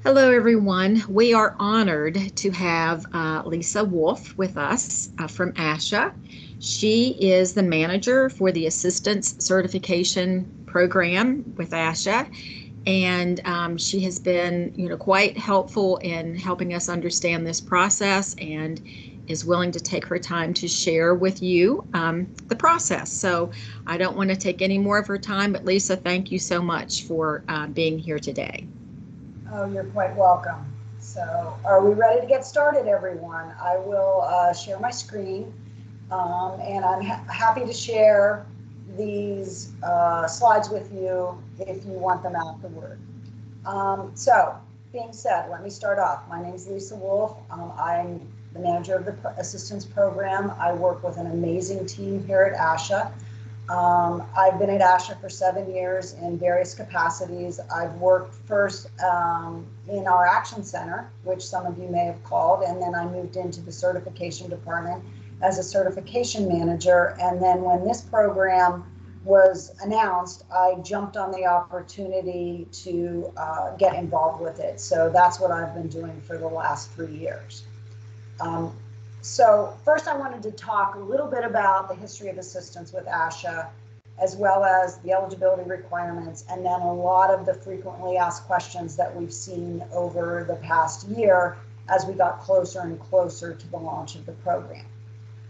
Hello, everyone. We are honored to have Lisa Wolfe with us from Asha. She is the manager for the Assistance Certification Program with Asha, and she has been, quite helpful in helping us understand this process and is willing to take her time to share with you the process. So I don't want to take any more of her time, but Lisa, thank you so much for being here today. Oh, you're quite welcome. So, are we ready to get started, everyone? I will share my screen, and I'm happy to share these slides with you if you want them afterward. So, being said, let me start off. My name is Lisa Wolfe. I'm the manager of the assistance program. I work with an amazing team here at Asha. I've been at Asha for 7 years in various capacities. I've worked first in our Action Center, which some of you may have called, and then I moved into the certification department as a certification manager. And then when this program was announced, I jumped on the opportunity to get involved with it. So that's what I've been doing for the last 3 years. So first I wanted to talk a little bit about the history of assistance with Asha, as well as the eligibility requirements, and then a lot of the frequently asked questions that we've seen over the past year as we got closer and closer to the launch of the program.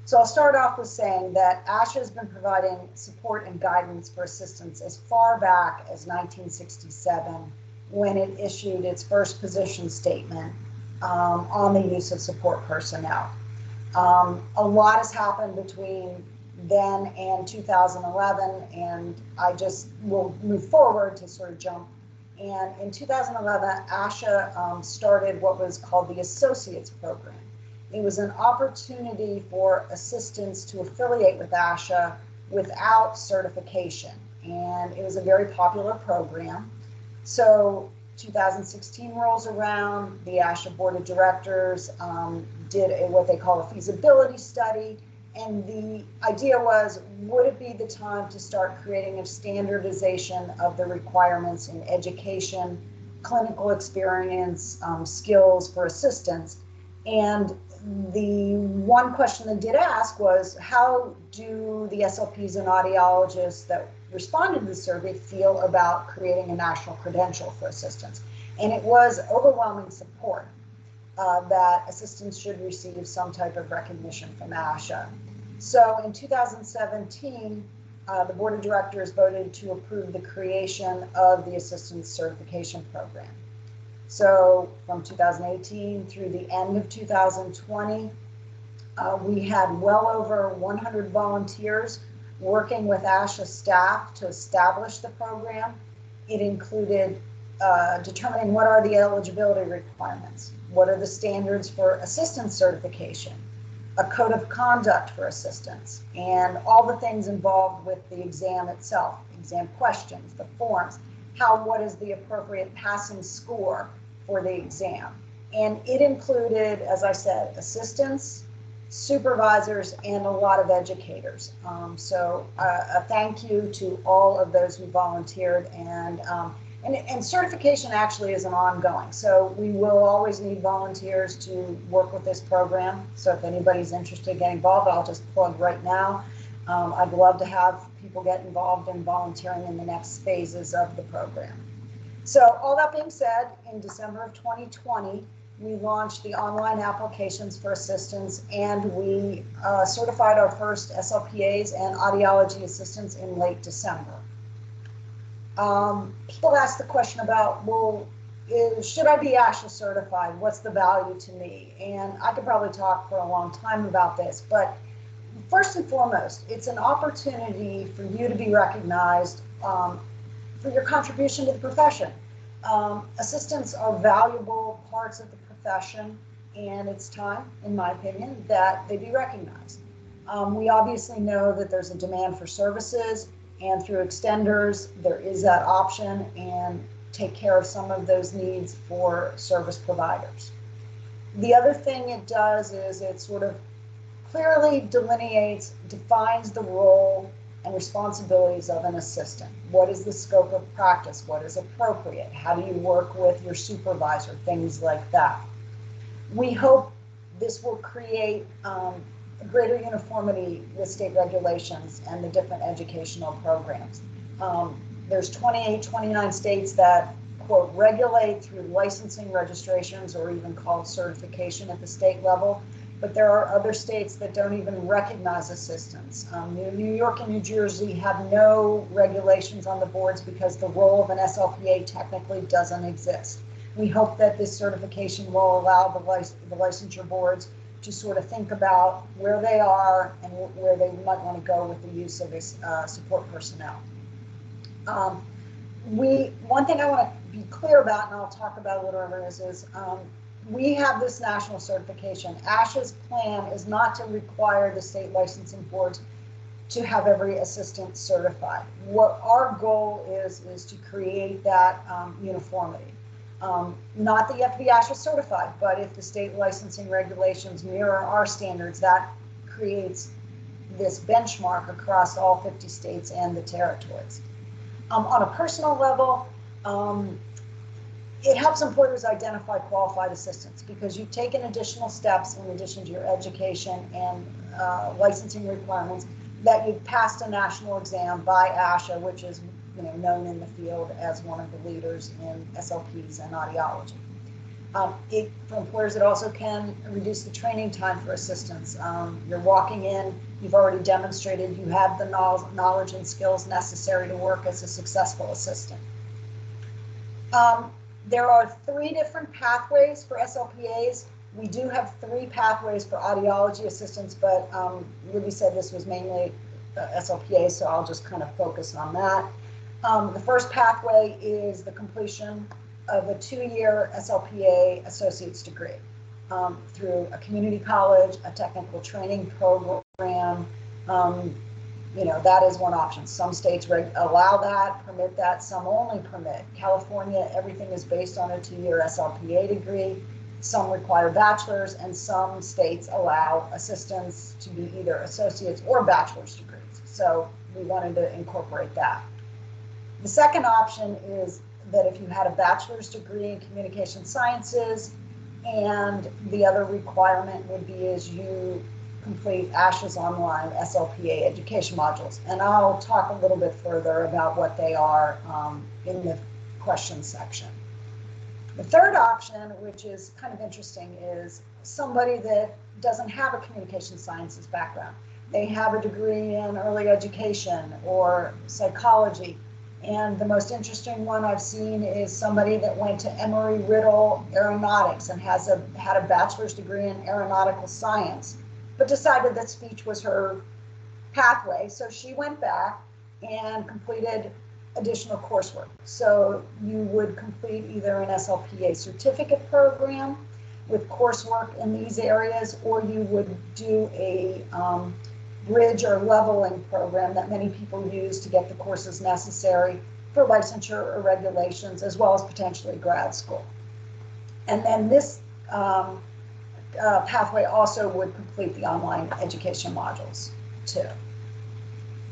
So I'll start off with saying that Asha has been providing support and guidance for assistance as far back as 1967, when it issued its first position statement on the use of support personnel. A lot has happened between then and 2011, and I just will move forward to sort of jump. And in 2011, Asha started what was called the Associates Program. It was an opportunity for assistants to affiliate with Asha without certification, and it was a very popular program. So 2016 rolls around, the Asha Board of Directors did what they call a feasibility study, and the idea was, would it be the time to start creating a standardization of the requirements in education, clinical experience, skills for assistants? And the one question they did ask was, how do the SLPs and audiologists that responded to the survey feel about creating a national credential for assistants? And it was overwhelming support that assistants should receive some type of recognition from Asha. So in 2017, the Board of Directors voted to approve the creation of the Assistance Certification Program. So from 2018 through the end of 2020, we had well over 100 volunteers working with Asha staff to establish the program. It included determining what are the eligibility requirements, what are the standards for assistance certification, a code of conduct for assistants, and all the things involved with the exam itself, exam questions, the forms, what is the appropriate passing score for the exam. And it included, as I said, assistants, supervisors, and a lot of educators. So a thank you to all of those who volunteered, and certification actually is an ongoing. So we will always need volunteers to work with this program. So if anybody's interested in getting involved, I'll just plug right now. I'd love to have people get involved in volunteering in the next phases of the program. So all that being said, in December of 2020, we launched the online applications for assistants, and we certified our first SLPAs and audiology assistants in late December. People ask the question about, well, should I be Asha certified? What's the value to me? And I could probably talk for a long time about this, but first and foremost, it's an opportunity for you to be recognized for your contribution to the profession. Assistants are valuable parts of the profession, and it's time, in my opinion, that they be recognized. We obviously know that there's a demand for services, and through extenders, there is that option, and take care of some of those needs for service providers. The other thing it does is it sort of clearly defines the role and responsibilities of an assistant. What is the scope of practice? What is appropriate? How do you work with your supervisor? Things like that. We hope this will create greater uniformity with state regulations and the different educational programs. There's 28, 29 states that, quote, regulate through licensing, registrations, or even called certification at the state level. But there are other states that don't even recognize assistants. New York and New Jersey have no regulations on the boards because the role of an SLPA technically doesn't exist. We hope that this certification will allow the licensure boards to sort of think about where they are and where they might want to go with the use of this support personnel. One thing I want to be clear about, and I'll talk about a little earlier, is we have this national certification. Asha's plan is not to require the state licensing boards to have every assistant certified. What our goal is to create that uniformity. Not that you have to be Asha certified, but if the state licensing regulations mirror our standards, that creates this benchmark across all 50 states and the territories. On a personal level, it helps employers identify qualified assistants because you've taken additional steps in addition to your education and licensing requirements, that you've passed a national exam by Asha, which is known in the field as one of the leaders in SLPs and audiology. For employers, it also can reduce the training time for assistants. You're walking in, you've already demonstrated you have the knowledge and skills necessary to work as a successful assistant. There are 3 different pathways for SLPAs. We do have 3 pathways for audiology assistants, but Libby said this was mainly SLPA, so I'll just kind of focus on that. The first pathway is the completion of a 2-year SLPA associate's degree through a community college, a technical training program. That is one option. Some states allow that, permit that, some only permit. California, everything is based on a 2-year SLPA degree. Some require bachelor's, and some states allow assistants to be either associates or bachelor's degrees. So we wanted to incorporate that. The second option is that if you had a bachelor's degree in communication sciences, and the other requirement would be is you complete Asha's online SLPA education modules. And I'll talk a little bit further about what they are in the question section. The third option, which is kind of interesting, is somebody that doesn't have a communication sciences background. They have a degree in early education or psychology. And the most interesting one I've seen is somebody that went to Emory-Riddle Aeronautics and had a bachelor's degree in aeronautical science, but decided that speech was her pathway. So she went back and completed additional coursework. So you would complete either an SLPA certificate program with coursework in these areas, or you would do a bridge or leveling program that many people use to get the courses necessary for licensure or regulations, as well as potentially grad school. And then this pathway also would complete the online education modules too.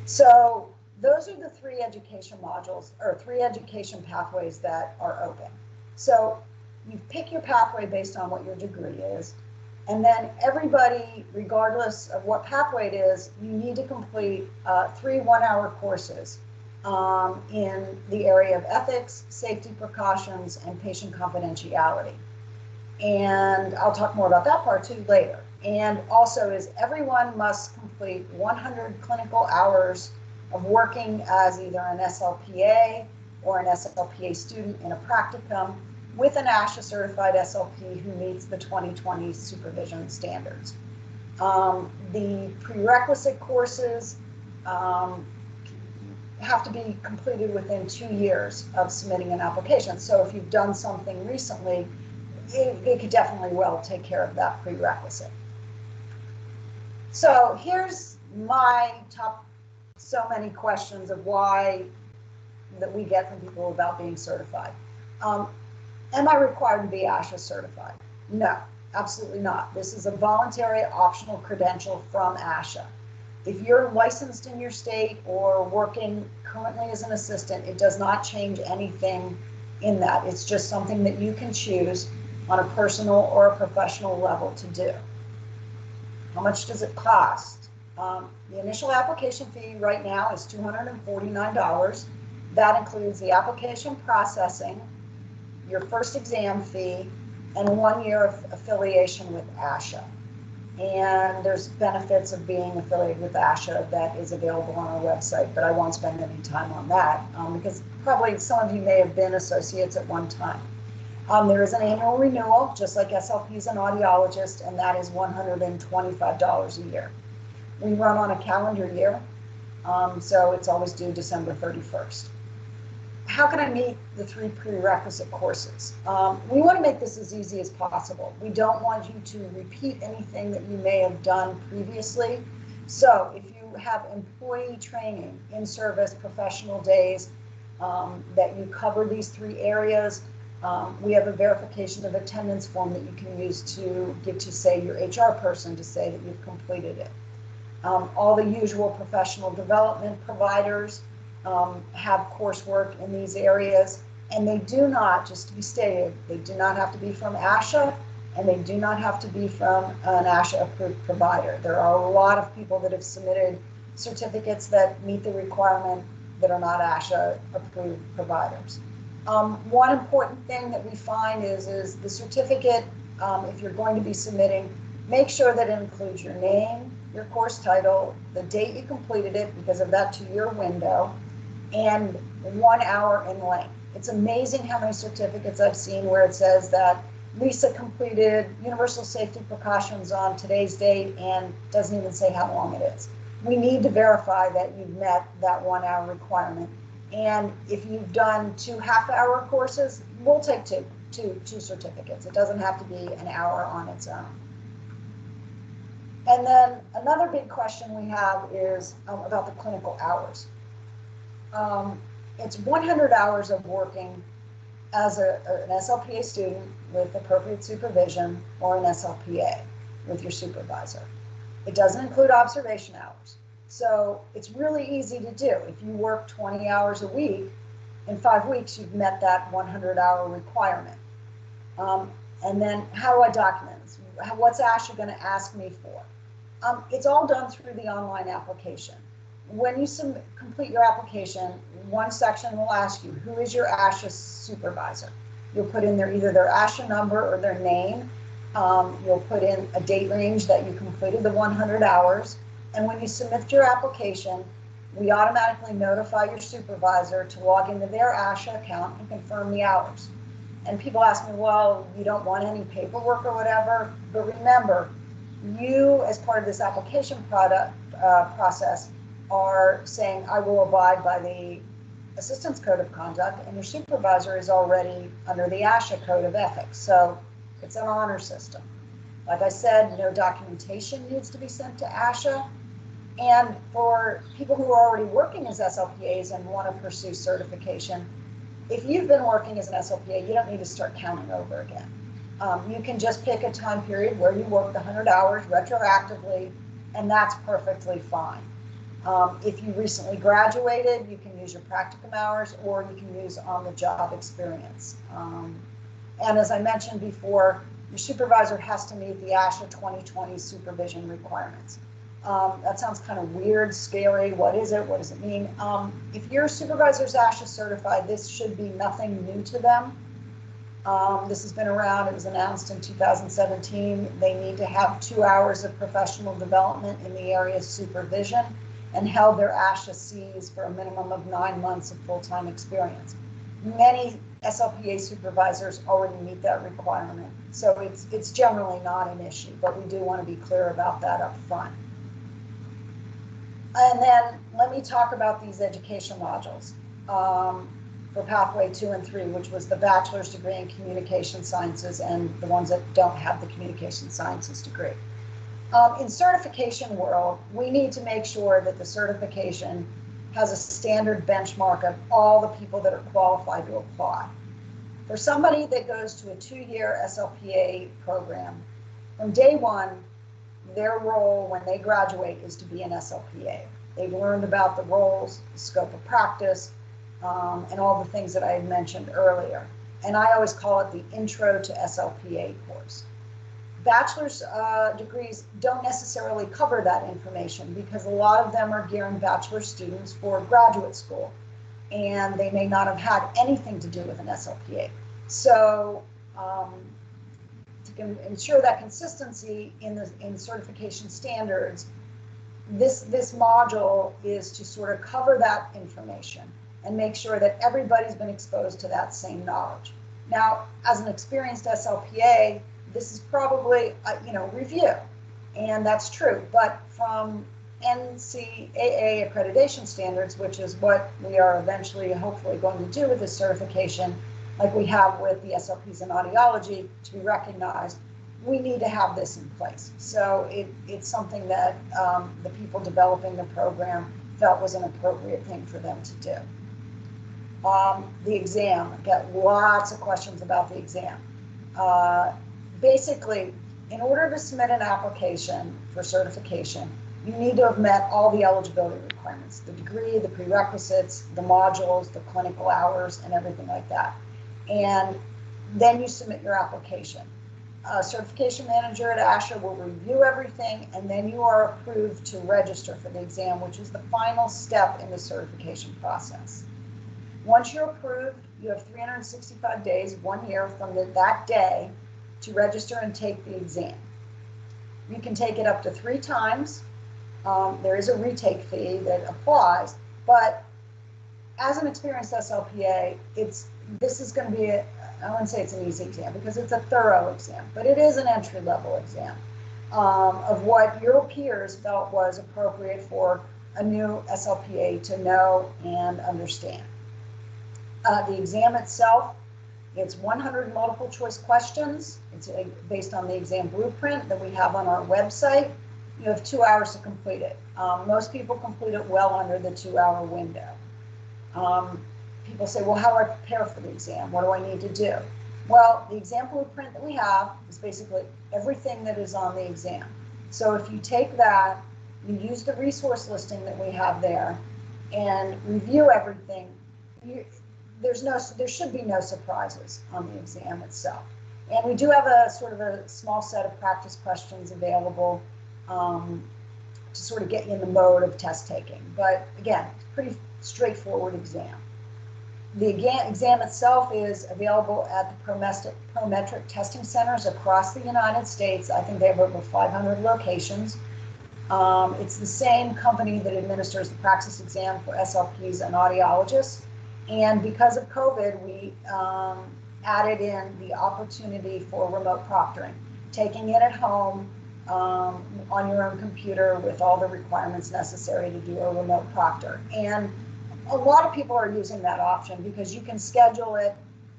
So those are the 3 education modules, or 3 education pathways that are open. So you pick your pathway based on what your degree is. And then everybody, regardless of what pathway it is, you need to complete 3 one-hour courses in the area of ethics, safety precautions, and patient confidentiality. And I'll talk more about that part too later. And also is everyone must complete 100 clinical hours of working as either an SLPA or an SLPA student in a practicum with an Asha certified SLP who meets the 2020 supervision standards. The prerequisite courses have to be completed within 2 years of submitting an application. So if you've done something recently, it could definitely well take care of that prerequisite. So here's my top so many questions of why that we get from people about being certified. Am I required to be Asha certified? No, absolutely not. This is a voluntary optional credential from Asha. If you're licensed in your state or working currently as an assistant, it does not change anything in that. It's just something that you can choose on a personal or a professional level to do. How much does it cost? The initial application fee right now is $249. That includes the application processing, your first exam fee, and 1 year of affiliation with Asha. And there's benefits of being affiliated with Asha that is available on our website, but I won't spend any time on that because probably some of you may have been associates at one time. There is an annual renewal, just like SLPs and audiologists, and that is $125 a year. We run on a calendar year, so it's always due December 31st. How can I meet the 3 prerequisite courses? We want to make this as easy as possible. We don't want you to repeat anything that you may have done previously. So if you have employee training, in-service, professional days, that you cover these 3 areas, we have a verification of attendance form that you can use to give to, say, your HR person to say that you've completed it. All the usual professional development providers have coursework in these areas, and they do not, just to be stated, they do not have to be from Asha, and they do not have to be from an Asha approved provider. There are a lot of people that have submitted certificates that meet the requirement that are not Asha approved providers. One important thing that we find is the certificate, if you're going to be submitting, make sure that it includes your name, your course title, the date you completed it because of that 2-year window, and 1 hour in length. It's amazing how many certificates I've seen where it says that Lisa completed universal safety precautions on today's date and doesn't even say how long it is. We need to verify that you've met that 1 hour requirement. And if you've done 2 half-hour courses, we'll take two certificates. It doesn't have to be an hour on its own. And then another big question we have is about the clinical hours. It's 100 hours of working as an SLPA student with appropriate supervision or an SLPA with your supervisor. It doesn't include observation hours. So it's really easy to do. If you work 20 hours a week, in 5 weeks, you've met that 100-hour requirement. And then how do I document this? What's Asha going to ask me for? It's all done through the online application. When you complete your application, one section will ask you, who is your Asha supervisor? You'll put in either their Asha number or their name. You'll put in a date range that you completed the 100 hours. And when you submit your application, we automatically notify your supervisor to log into their Asha account and confirm the hours. And people ask me, well, you don't want any paperwork or whatever. But remember, you, as part of this application process, are saying, I will abide by the Assistants Code of Conduct, and your supervisor is already under the Asha Code of Ethics. So it's an honor system. Like I said, no documentation needs to be sent to Asha. And for people who are already working as SLPAs and want to pursue certification, if you've been working as an SLPA, you don't need to start counting over again. You can just pick a time period where you worked 100 hours retroactively, and that's perfectly fine. If you recently graduated, you can use your practicum hours, or you can use on-the-job experience. And as I mentioned before, your supervisor has to meet the Asha 2020 supervision requirements. That sounds kind of weird, scary. What is it? What does it mean? If your supervisor's Asha certified, this should be nothing new to them. This has been around. It was announced in 2017. They need to have 2 hours of professional development in the area of supervision and held their Asha Cs for a minimum of 9 months of full-time experience. Many SLPA supervisors already meet that requirement, so it's generally not an issue, but we do want to be clear about that up front. And then let me talk about these education modules for Pathway 2 and 3, which was the bachelor's degree in communication sciences and the ones that don't have the communication sciences degree. In certification world, we need to make sure that the certification has a standard benchmark of all the people that are qualified to apply. For somebody that goes to a 2-year SLPA program, from day one, their role when they graduate is to be an SLPA. They've learned about the roles, the scope of practice, and all the things that I had mentioned earlier. And I always call it the Intro to SLPA course. Bachelor's degrees don't necessarily cover that information because a lot of them are gearing bachelor students for graduate school, and they may not have had anything to do with an SLPA. So to ensure that consistency in certification standards, this module is to sort of cover that information and make sure that everybody's been exposed to that same knowledge. Now, as an experienced SLPA, this is probably review, and that's true. But from NCAA accreditation standards, which is what we are eventually, hopefully, going to do with this certification, like we have with the SLPs in audiology, to be recognized, we need to have this in place. So it's something that the people developing the program felt was an appropriate thing for them to do. The exam, I get lots of questions about the exam. Basically, in order to submit an application for certification, you need to have met all the eligibility requirements, the degree, the prerequisites, the modules, the clinical hours, and everything like that. And then you submit your application. A certification manager at Asha will review everything, and then you are approved to register for the exam, which is the final step in the certification process. Once you're approved, you have 365 days, 1 year from that day, to register and take the exam. You can take it up to 3 times. There is a retake fee that applies, but as an experienced SLPA, this is going to be I wouldn't say it's an easy exam because it's a thorough exam, but it is an entry-level exam of what your peers felt was appropriate for a new SLPA to know and understand. The exam itself, it's 100 multiple choice questions. It's based on the exam blueprint that we have on our website. You have 2 hours to complete it. Most people complete it well under the 2-hour window. People say, well, how do I prepare for the exam? What do I need to do? Well, the exam blueprint that we have is basically everything that is on the exam. So if you take that, you use the resource listing that we have there and review everything, there should be no surprises on the exam itself. And we do have a sort of a small set of practice questions available to sort of get you in the mode of test taking. But again, it's a pretty straightforward exam. The exam itself is available at the Prometric testing centers across the United States. I think they have over 500 locations. It's the same company that administers the praxis exam for SLPs and audiologists. And because of COVID, we added in the opportunity for remote proctoring, taking it at home on your own computer with all the requirements necessary to do a remote proctor. And a lot of people are using that option because you can schedule it,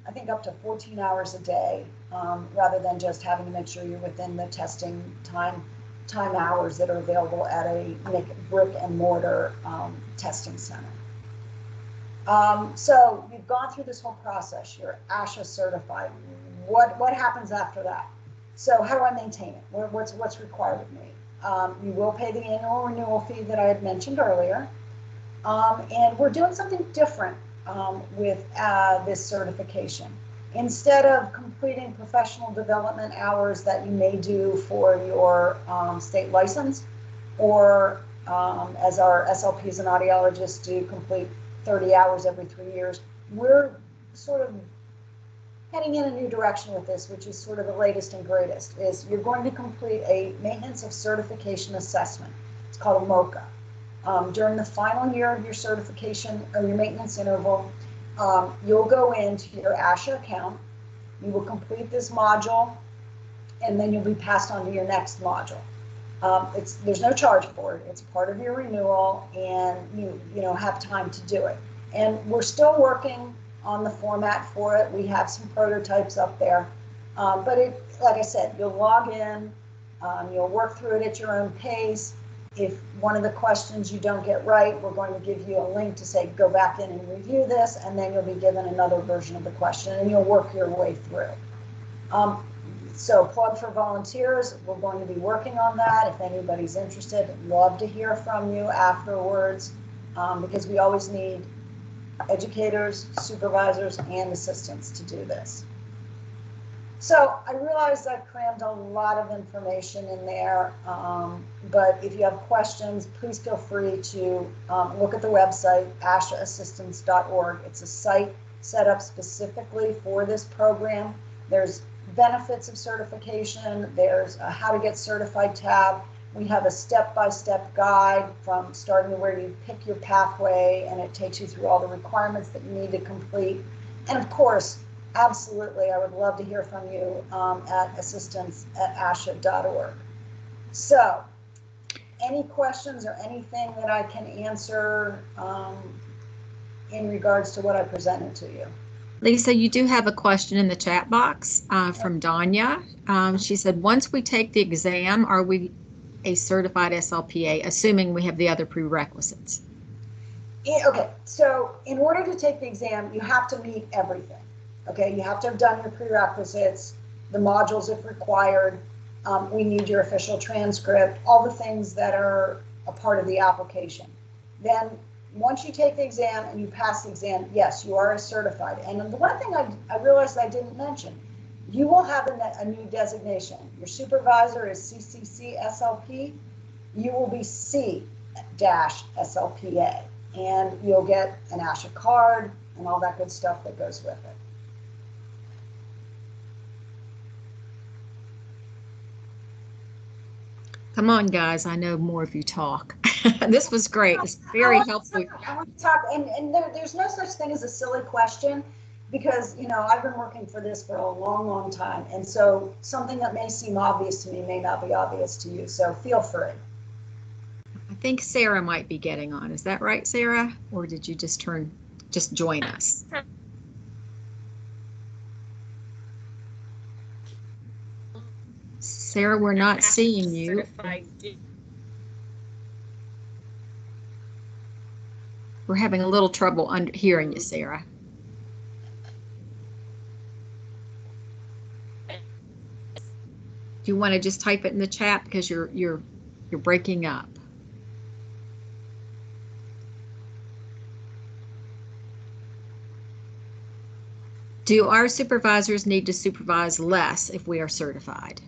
I think, up to 14 hours a day, rather than just having to make sure you're within the testing time hours that are available at a brick and mortar testing center. So you've gone through this whole process. You're ASHA certified. What happens after that? So how do I maintain it? What's required of me? You will pay the annual renewal fee that I had mentioned earlier. And we're doing something different with this certification. Instead of completing professional development hours that you may do for your state license, or as our SLPs and audiologists do, complete 30 hours every 3 years, we're sort of heading in a new direction with this, which is sort of the latest and greatest, is you're going to complete a maintenance of certification assessment. It's called a MOCA. During the final year of your certification or your maintenance interval, you'll go into your Asha account, you will complete this module, and then you'll be passed on to your next module. There's no charge for it. It's part of your renewal, and you have time to do it. And we're still working on the format for it. We have some prototypes up there, but like I said, you'll log in, you'll work through it at your own pace. If one of the questions you don't get right, we're going to give you a link to say, go back in and review this, and then you'll be given another version of the question, and you'll work your way through. So plug for volunteers, we're going to be working on that. If anybody's interested, love to hear from you afterwards, because we always need educators, supervisors, and assistants to do this. So I realized I crammed a lot of information in there, but if you have questions, please feel free to look at the website, ashaassistance.org. It's a site set up specifically for this program. There's benefits of certification. There's a how to get certified tab. We have a step-by-step guide from starting where you pick your pathway, and it takes you through all the requirements that you need to complete. And of course, absolutely, I would love to hear from you at assistance@asha.org. So, any questions or anything that I can answer in regards to what I presented to you? Lisa, you do have a question in the chat box from Danya. She said, once we take the exam, are we a certified SLPA, assuming we have the other prerequisites? Okay, so in order to take the exam, you have to meet everything. Okay, you have to have done your prerequisites, the modules if required. We need your official transcript, all the things that are a part of the application. Then once you take the exam and you pass the exam, yes, you are certified. And the one thing I realized I didn't mention, you will have a new designation. Your supervisor is CCC SLP. You will be C-SLPA, and you'll get an Asha card and all that good stuff that goes with it. Come on, guys. I know more of you talk. This was great. It's very helpful. I want to talk, and there's no such thing as a silly question, because, you know, I've been working for this for a long, long time. And so something that may seem obvious to me may not be obvious to you. So feel free. I think Sarah might be getting on. Is that right, Sarah? Or did you just join us? Sarah, we're not seeing you. We're having a little trouble hearing you, Sarah. Do you want to just type it in the chat, because you're breaking up? Do our supervisors need to supervise less if we are certified?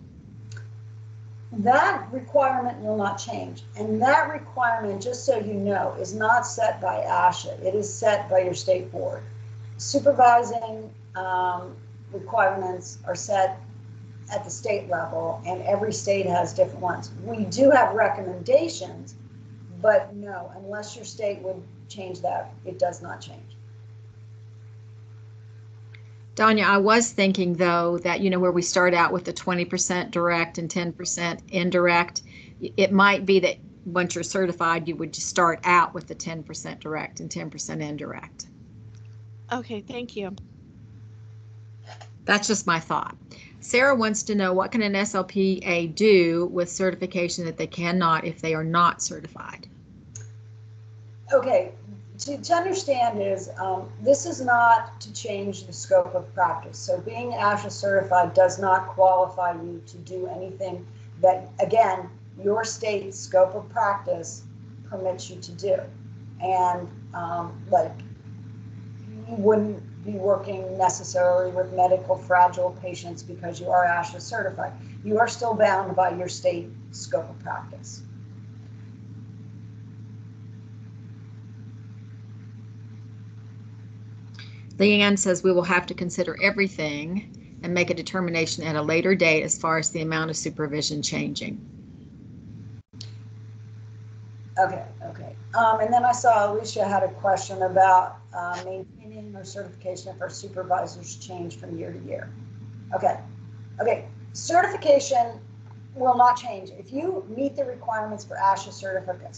That requirement will not change. And that requirement, just so you know, is not set by Asha. It is set by your state board. Supervising requirements are set at the state level, and every state has different ones. We do have recommendations, but no, unless your state would change that, it does not change. Danya, I was thinking, though, that, you know, where we start out with the 20% direct and 10% indirect, it might be that once you're certified, you would just start out with the 10% direct and 10% indirect. Okay, thank you. That's just my thought. Sarah wants to know, what can an SLPA do with certification that they cannot if they are not certified? Okay, to understand is, this is not to change the scope of practice. So being Asha certified does not qualify you to do anything that, again, your state scope of practice permits you to do. And like, you wouldn't be working necessarily with medical fragile patients because you are Asha certified. You are still bound by your state scope of practice. Leanne says we will have to consider everything and make a determination at a later date as far as the amount of supervision changing. Okay. And then I saw Alicia had a question about maintaining our certification if our supervisors change from year to year. Okay. Certification will not change. If you meet the requirements for Asha certificate,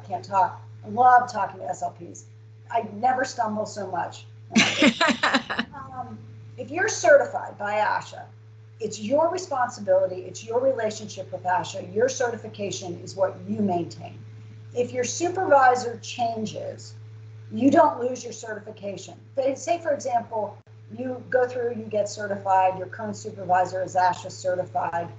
can't talk. I love talking to SLPs. I never stumble so much. If you're certified by Asha, it's your responsibility, it's your relationship with Asha. Your certification is what you maintain. If your supervisor changes, you don't lose your certification. But say, for example, you go through, you get certified, your current supervisor is ASHA certified.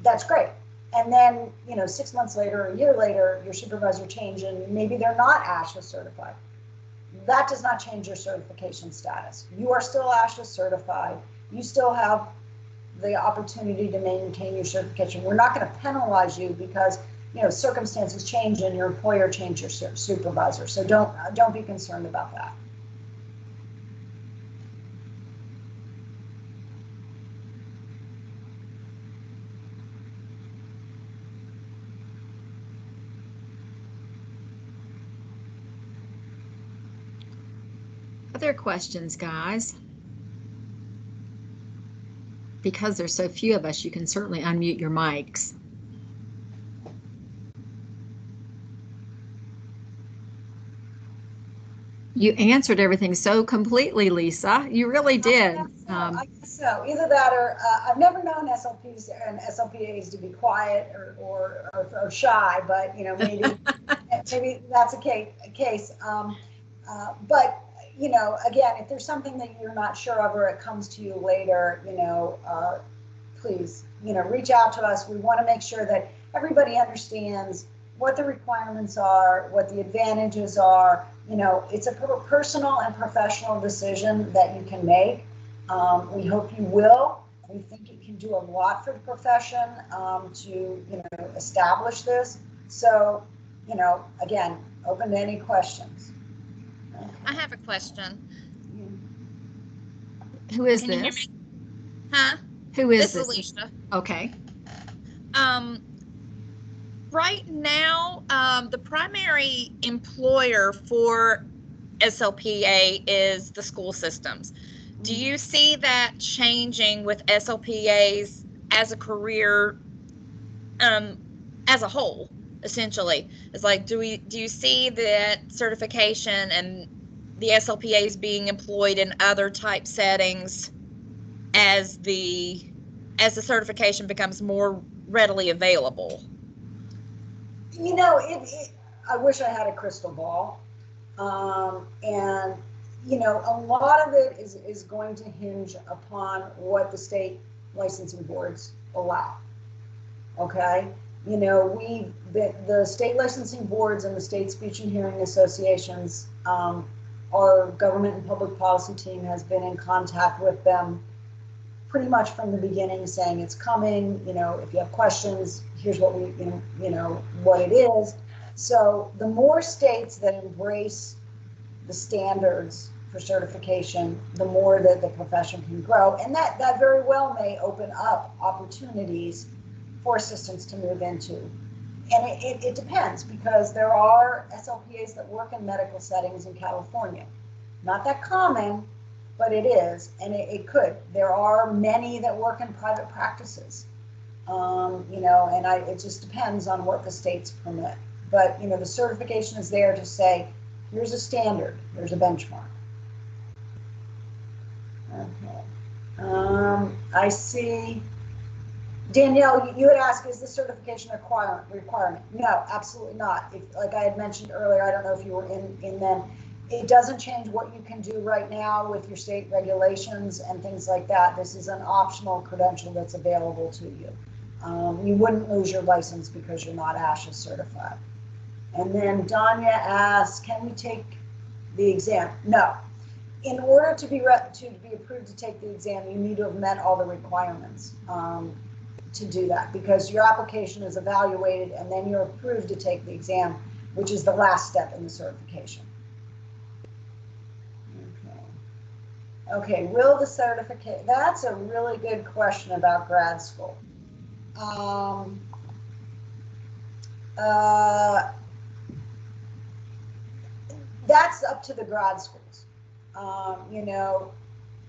That's great. And then, 6 months later, a year later, your supervisor changed and maybe they're not ASHA certified. That does not change your certification status. You are still ASHA certified. You still have the opportunity to maintain your certification. We're not going to penalize you because, circumstances change and your employer changed your supervisor. So don't be concerned about that. Other questions, guys? Because there's so few of us, you can certainly unmute your mics. You answered everything so completely, Lisa. You really did. I guess so. Either that or I've never known SLPs and SLPAs to be quiet or shy, but maybe maybe that's a case. But again, if there's something that you're not sure of or it comes to you later, please, reach out to us. We want to make sure that everybody understands what the requirements are, what the advantages are. It's a personal and professional decision that you can make. We hope you will. We think it can do a lot for the profession to, establish this. So, again, open to any questions. Okay. I have a question. Who is Can you hear this? me? Huh? Who is This this? is Alicia. Okay. Right now, the primary employer for SLPA is the school systems. Do you see that changing with SLPAs as a career, as a whole, essentially? It's like, do you see that certification and the SLPAs being employed in other type settings as the certification becomes more readily available? I wish I had a crystal ball. And, a lot of it is going to hinge upon what the state licensing boards allow. Okay. The state licensing boards and the state speech and hearing associations, our government and public policy team has been in contact with them pretty much from the beginning, saying it's coming. If you have questions, here's what what it is. So the more states that embrace the standards for certification, the more that the profession can grow, and that very well may open up opportunities for assistants to move into. And it depends, because there are SLPAs that work in medical settings in California. Not that common, but it is, and it could. There are many that work in private practices, and it just depends on what the states permit. But, the certification is there to say, here's a standard, here's a benchmark. Okay. I see, Danielle, you had asked, is the certification requirement? No, absolutely not. Like I had mentioned earlier, I don't know if you were in then, it doesn't change what you can do right now with your state regulations and things like that. This is an optional credential that's available to you. You wouldn't lose your license because you're not ASHA certified. And then Danya asks, can we take the exam? No. In order to be approved to take the exam, you need to have met all the requirements to do that, because your application is evaluated and then you're approved to take the exam, which is the last step in the certification. Okay, will the certificate, that's a really good question about grad school. That's up to the grad schools.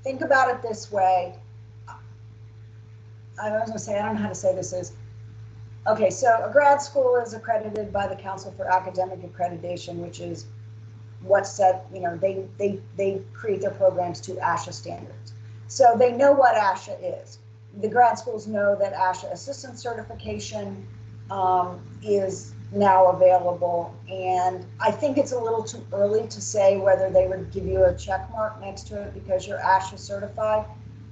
Think about it this way. I was gonna say, I don't know how to say this is. Okay, so a grad school is accredited by the Council for Academic Accreditation, which is what's set, they create their programs to ASHA standards. So they know what ASHA is. The grad schools know that ASHA assistant certification is now available. And I think it's a little too early to say whether they would give you a check mark next to it because you're ASHA certified.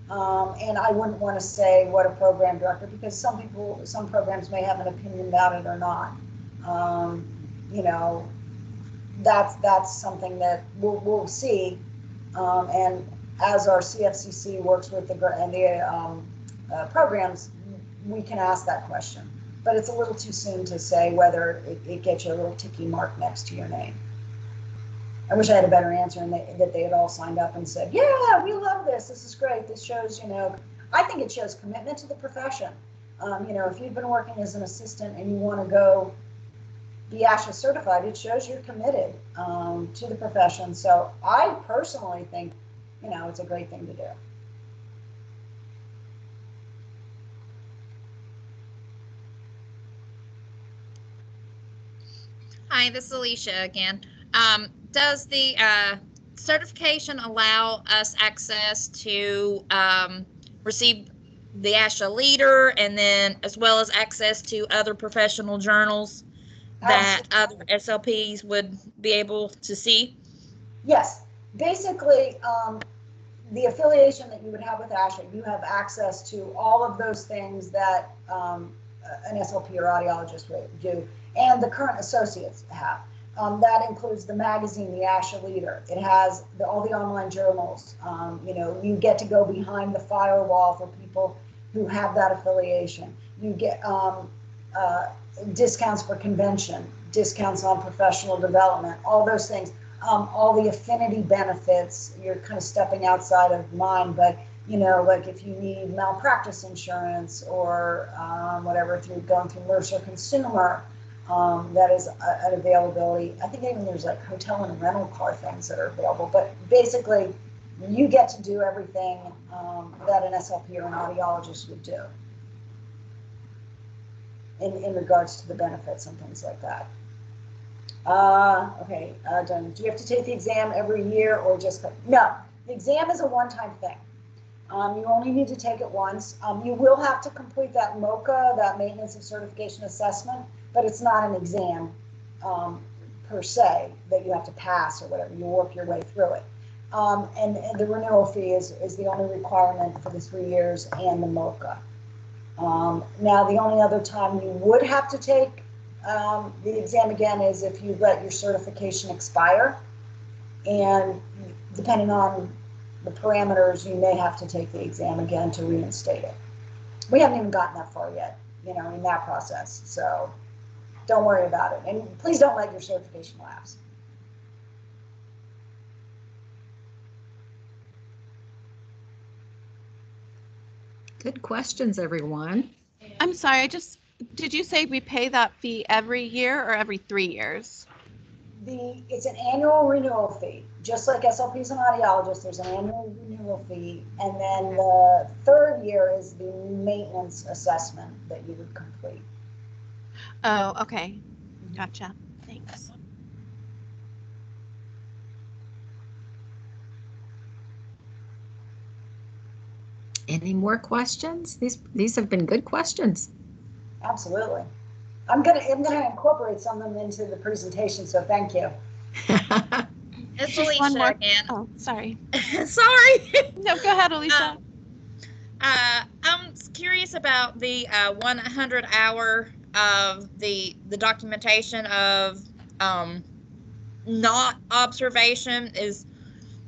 And I wouldn't want to say what a program director, because some programs may have an opinion about it or not. You know, that's something that we'll see. And as our CFCC works with the programs, we can ask that question. But it's a little too soon to say whether it gets you a little ticky mark next to your name. I wish I had a better answer and that they had all signed up and said, yeah, we love this. This is great. This shows, you know, I think it shows commitment to the profession. You know, if you've been working as an assistant and you want to go be ASHA certified, it shows you're committed to the profession. So I personally think, you know, it's a great thing to do. Hi, this is Alicia again. Does the certification allow us access to receive the ASHA leader and then as well as access to other professional journals that other SLPs would be able to see? Yes. Basically, the affiliation that you would have with ASHA, you have access to all of those things that an SLP or audiologist would do, and the current associates have. That includes the magazine, the ASHA Leader. It has all the online journals. You know, you get to go behind the firewall for people who have that affiliation. You get discounts for convention, discounts on professional development, all those things. All the affinity benefits. You're kind of stepping outside of mine, but you know, like if you need malpractice insurance or whatever, through going through Mercer Consumer, that is an availability. I think even there's like hotel and rental car things that are available, but basically you get to do everything that an SLP or an audiologist would do in regards to the benefits and things like that. Okay, done. Do you have to take the exam every year or just, no, the exam is a one-time thing. You only need to take it once. You will have to complete that MOCA, that Maintenance of Certification Assessment, but it's not an exam per se that you have to pass or whatever. You work your way through it. And the renewal fee is the only requirement for the 3 years and the MOCA. Now, the only other time you would have to take the exam again is if you let your certification expire, and depending on the parameters, you may have to take the exam again to reinstate it. We haven't even gotten that far yet, you know, in that process, so don't worry about it. And please don't let your certification lapse. Good questions, everyone. I'm sorry, did you say we pay that fee every year or every 3 years? It's an annual renewal fee, just like SLPs and audiologists. There's an annual renewal fee, and then the 3rd year is the maintenance assessment that you would complete. Oh, okay, gotcha. Thanks. Any more questions? These have been good questions. Absolutely. I'm gonna incorporate some of them into the presentation, so thank you. It's Just Alicia one more. again. Oh, sorry. Sorry. No, go ahead, Alicia. I'm curious about the 100 hour of the documentation of not observation is,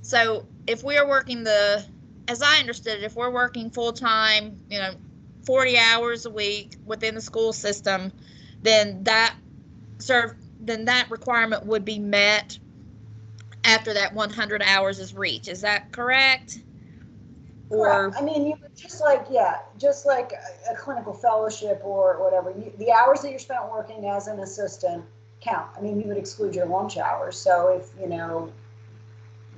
so if we are working as I understood it, if we're working full time, you know, 40 hours a week within the school system, then that requirement would be met after that 100 hours is reached. Is that correct? Correct. I mean, you would just like a clinical fellowship or whatever. The hours that you're spent working as an assistant count. I mean, you would exclude your lunch hours. So if, you know,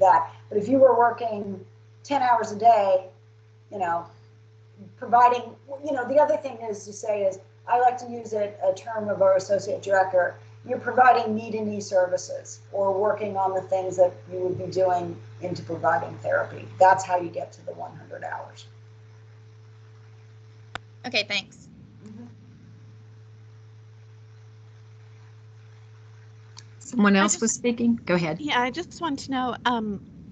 that, but if you were working 10 hours a day, you know, providing, you know, the other thing is to say is, I like to use a term of our associate director, you're providing need-and-need services or working on the things that you would be doing into providing therapy. That's how you get to the 100 hours. Okay, thanks. Someone else was speaking? Go ahead. Yeah, I just want to know,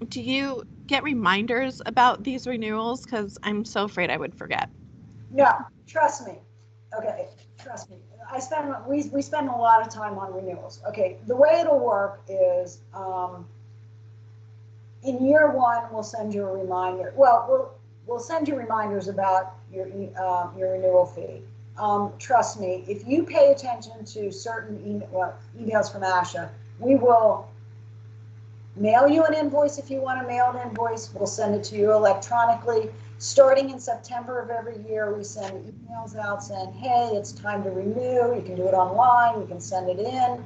do you get reminders about these renewals? Because I'm so afraid I would forget. No, trust me. Okay, trust me. We spend a lot of time on renewals. Okay, the way it'll work is in year one we'll send you a reminder. Well, we'll send you reminders about your renewal fee. Trust me, if you pay attention to certain emails from Asha, we will mail you an invoice. If you want to mail an invoice, we'll send it to you electronically. Starting in September of every year, we send emails out saying, hey, it's time to renew. You can do it online. You can send it in.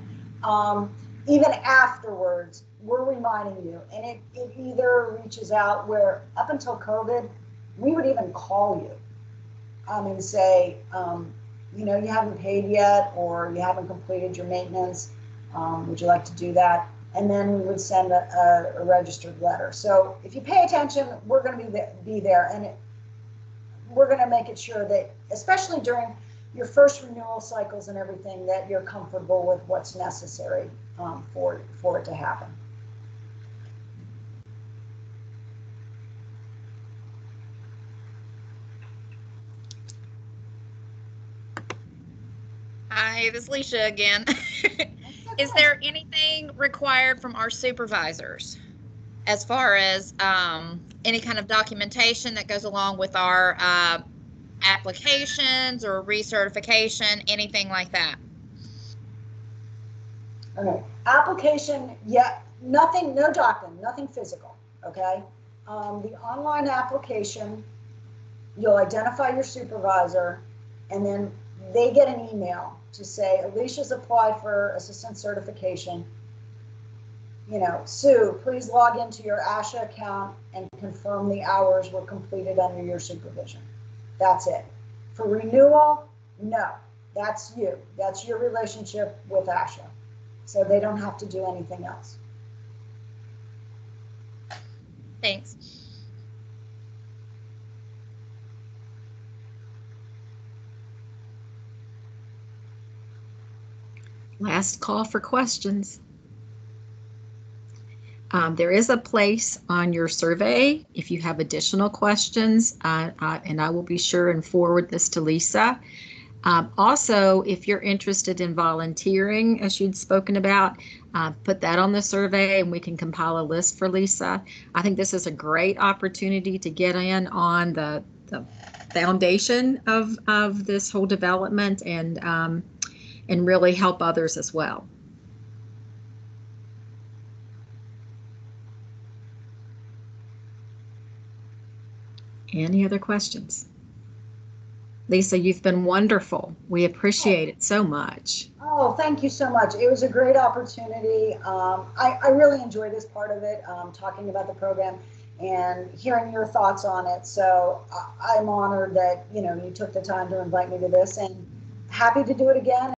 Even afterwards, we're reminding you. And it either reaches out where, up until COVID, we would even call you and say, you haven't paid yet, or you haven't completed your maintenance. Would you like to do that? And then we would send a registered letter. So if you pay attention, we're going to be there, and we're going to make it sure that, especially during your first renewal cycles and everything, that you're comfortable with what's necessary for it to happen. Hi, this is Leisha again. Is there anything required from our supervisors as far as any kind of documentation that goes along with our applications or recertification, anything like that? Okay, application, yeah, nothing, no document, nothing physical, okay? The online application, you'll identify your supervisor, and then they get an email to say, Alicia's applied for assistant certification. Sue, please log into your Asha account and confirm the hours were completed under your supervision. That's it. For renewal, no, that's you. That's your relationship with Asha. So they don't have to do anything else. Thanks. Last call for questions. There is a place on your survey if you have additional questions, and I will be sure and forward this to Lisa. Also, if you're interested in volunteering, as you'd spoken about, put that on the survey and we can compile a list for Lisa. I think this is a great opportunity to get in on the foundation of this whole development and really help others as well. Any other questions? Lisa, you've been wonderful. We appreciate it so much. Oh, thank you so much. It was a great opportunity. I really enjoyed this part of it, talking about the program and hearing your thoughts on it. So I'm honored that you took the time to invite me to this, and happy to do it again.